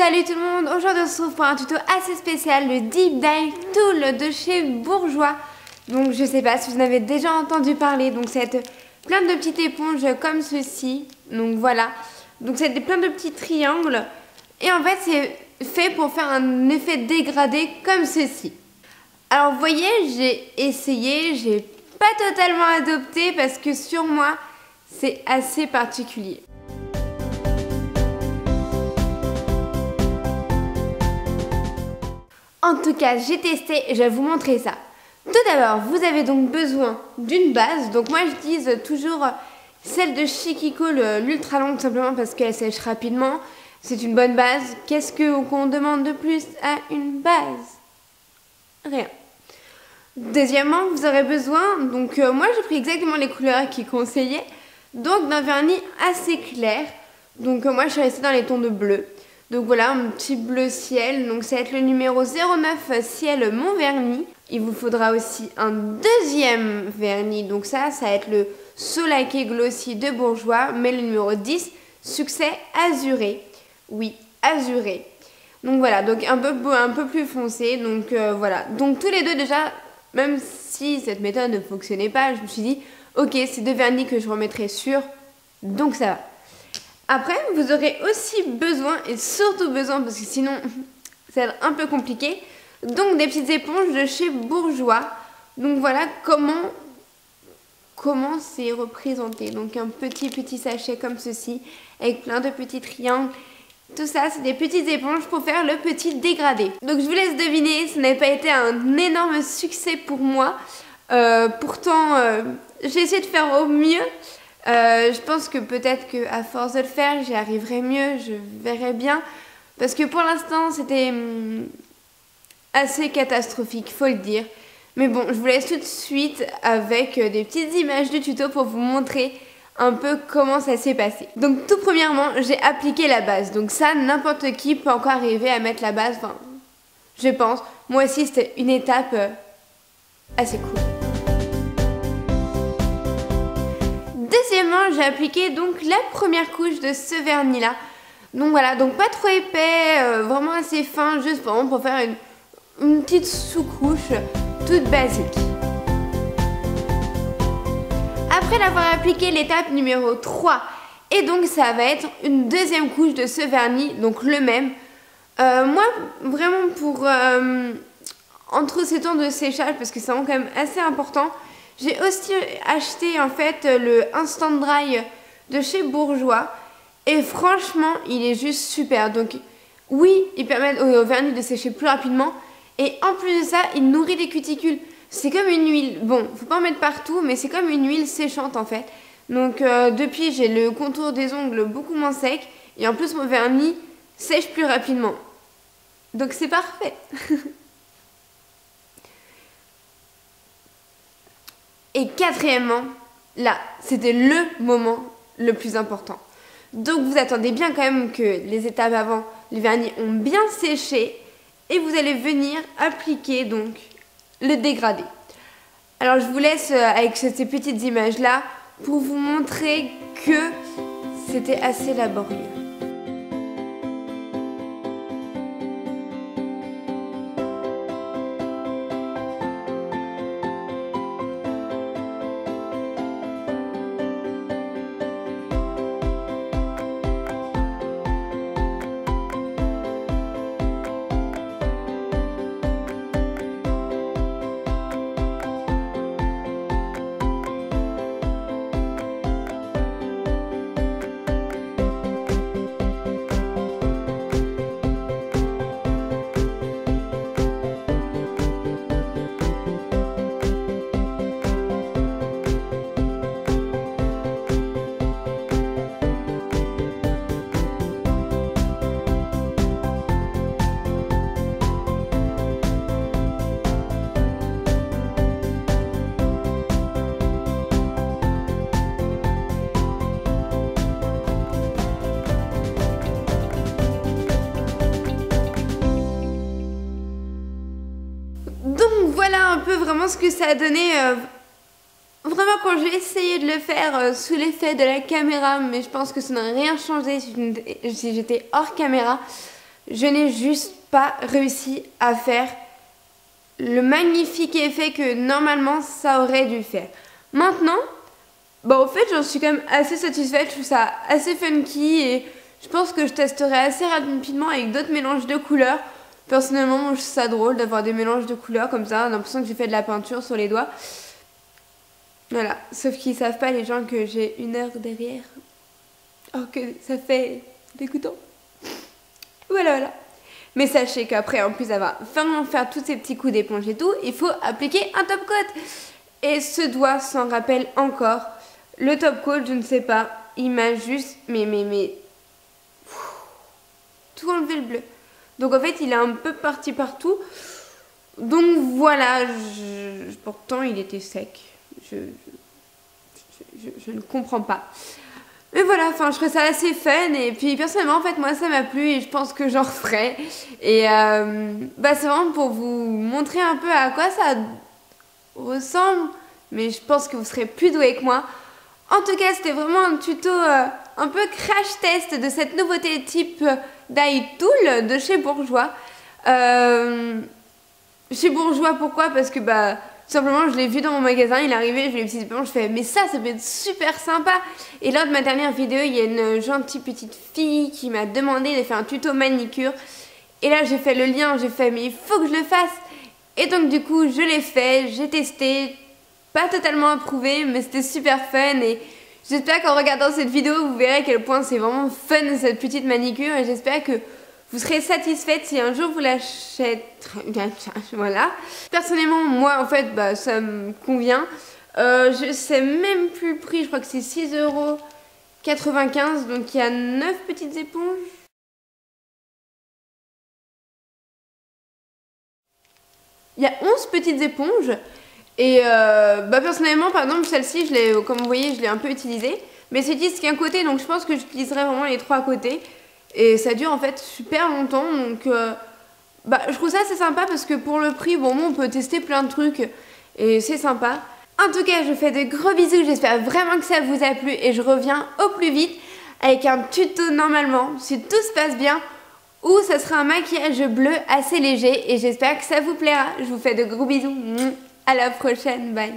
Salut tout le monde, aujourd'hui on se retrouve pour un tuto assez spécial, le Deep Dive Tool de chez Bourjois. Donc je sais pas si vous en avez déjà entendu parler, donc c'est plein de petites éponges comme ceci. Donc voilà, donc c'est plein de petits triangles et en fait c'est fait pour faire un effet dégradé comme ceci. Alors vous voyez, j'ai essayé, j'ai pas totalement adopté parce que sur moi c'est assez particulier. En tout cas, j'ai testé et je vais vous montrer ça. Tout d'abord, vous avez donc besoin d'une base. Donc moi, j'utilise toujours celle de Shikiko, l'ultra longue, tout simplement parce qu'elle sèche rapidement. C'est une bonne base. Qu'est-ce qu'on demande de plus à une base? Rien. Deuxièmement, vous aurez besoin, donc moi j'ai pris exactement les couleurs qui conseillaient, donc d'un vernis assez clair. Donc moi je suis restée dans les tons de bleu. Donc voilà, un petit bleu ciel, donc ça va être le numéro 09 ciel mon vernis. Il vous faudra aussi un deuxième vernis, donc ça va être le Solaké Glossy de Bourjois, mais le numéro 10, succès azuré. Oui, azuré. Donc voilà, donc un peu plus foncé, donc voilà. Donc tous les deux déjà, même si cette méthode ne fonctionnait pas, je me suis dit, ok, c'est deux vernis que je remettrai sur, donc ça va. Après, vous aurez aussi besoin, et surtout besoin, parce que sinon, ça va être un peu compliqué, donc des petites éponges de chez Bourjois. Donc voilà comment c'est représenté. Donc un petit sachet comme ceci, avec plein de petits triangles. Tout ça, c'est des petites éponges pour faire le petit dégradé. Donc je vous laisse deviner, ça n'a pas été un énorme succès pour moi. Pourtant, j'ai essayé de faire au mieux. Je pense que peut-être qu'à force de le faire, j'y arriverai mieux, je verrai bien. Parce que pour l'instant, c'était assez catastrophique, faut le dire. Mais bon, je vous laisse tout de suite avec des petites images de tuto pour vous montrer un peu comment ça s'est passé. Donc tout premièrement, j'ai appliqué la base. Donc ça, n'importe qui peut encore arriver à mettre la base. Enfin, je pense. Moi aussi, c'était une étape assez cool. Deuxièmement, j'ai appliqué donc la première couche de ce vernis là. Donc voilà, donc pas trop épais, vraiment assez fin, juste vraiment pour faire une petite sous-couche toute basique. Après l'avoir appliqué, l'étape numéro 3, et donc ça va être une deuxième couche de ce vernis, donc le même. Moi, vraiment pour entre ces temps de séchage, parce que c'est vraiment quand même assez important, j'ai aussi acheté en fait le Instant Dry de chez Bourjois et franchement il est juste super. Donc oui, il permet au vernis de sécher plus rapidement et en plus de ça il nourrit les cuticules. C'est comme une huile, bon faut pas en mettre partout mais c'est comme une huile séchante en fait. Donc depuis j'ai le contour des ongles beaucoup moins sec et en plus mon vernis sèche plus rapidement. Donc c'est parfait. Et quatrièmement, là, c'était le moment le plus important. Donc vous attendez bien quand même que les étapes avant, les vernis ont bien séché et vous allez venir appliquer donc le dégradé. Alors je vous laisse avec ces petites images là pour vous montrer que c'était assez laborieux. Voilà un peu vraiment ce que ça a donné. Vraiment quand j'ai essayé de le faire sous l'effet de la caméra, mais je pense que ça n'a rien changé si j'étais hors caméra. je n'ai juste pas réussi à faire le magnifique effet que normalement ça aurait dû faire. Maintenant, au fait j'en suis quand même assez satisfaite, je trouve ça assez funky et je pense que je testerai assez rapidement avec d'autres mélanges de couleurs. Personnellement, moi, je trouve ça drôle d'avoir des mélanges de couleurs comme ça, on a l'impression que j'ai fait de la peinture sur les doigts. Voilà, sauf qu'ils savent pas les gens que j'ai 1 heure derrière. Oh que ça fait dégoûtant. Voilà. Mais sachez qu'après, en plus d'avoir vraiment faire tous ces petits coups d'éponge et tout, il faut appliquer un top coat. Et ce doigt s'en rappelle encore. Le top coat, je ne sais pas, il m'a juste, mais tout enlevé le bleu. Donc en fait, il est un peu parti partout. Donc voilà, pourtant il était sec. Je ne comprends pas. Mais voilà, enfin je trouvais ça assez fun et puis personnellement en fait moi ça m'a plu et je pense que j'en referai. Et c'est vraiment pour vous montrer un peu à quoi ça ressemble, mais je pense que vous serez plus doués que moi. En tout cas c'était vraiment un tuto un peu crash test de cette nouveauté type d'eye tool de chez Bourjois. Chez Bourjois pourquoi? Parce que simplement, je l'ai vu dans mon magasin, il est arrivé, je lui ai dit, je fais, mais ça peut être super sympa. Et lors de ma dernière vidéo, il y a une gentille petite fille qui m'a demandé de faire un tuto manicure. Et là, j'ai fait le lien, j'ai fait, mais il faut que je le fasse. Et donc, du coup, je l'ai fait, j'ai testé, pas totalement approuvé, mais c'était super fun. Et j'espère qu'en regardant cette vidéo, vous verrez à quel point c'est vraiment fun cette petite manicure. Et j'espère que vous serez satisfaite si un jour vous l'achèterez. Voilà. Personnellement, moi, en fait, ça me convient. Je sais même plus le prix. Je crois que c'est 6,95 €. Donc, il y a 9 petites éponges. Il y a 11 petites éponges. Et personnellement, par exemple, celle-ci, comme vous voyez, je l'ai un peu utilisée. Mais c'est juste qu'un côté, donc je pense que j'utiliserai vraiment les 3 côtés. Et ça dure en fait super longtemps, donc je trouve ça assez sympa parce que pour le prix, on peut tester plein de trucs et c'est sympa. En tout cas, je vous fais de gros bisous, j'espère vraiment que ça vous a plu et je reviens au plus vite avec un tuto normalement, si tout se passe bien, où ça sera un maquillage bleu assez léger et j'espère que ça vous plaira. Je vous fais de gros bisous, à la prochaine, bye.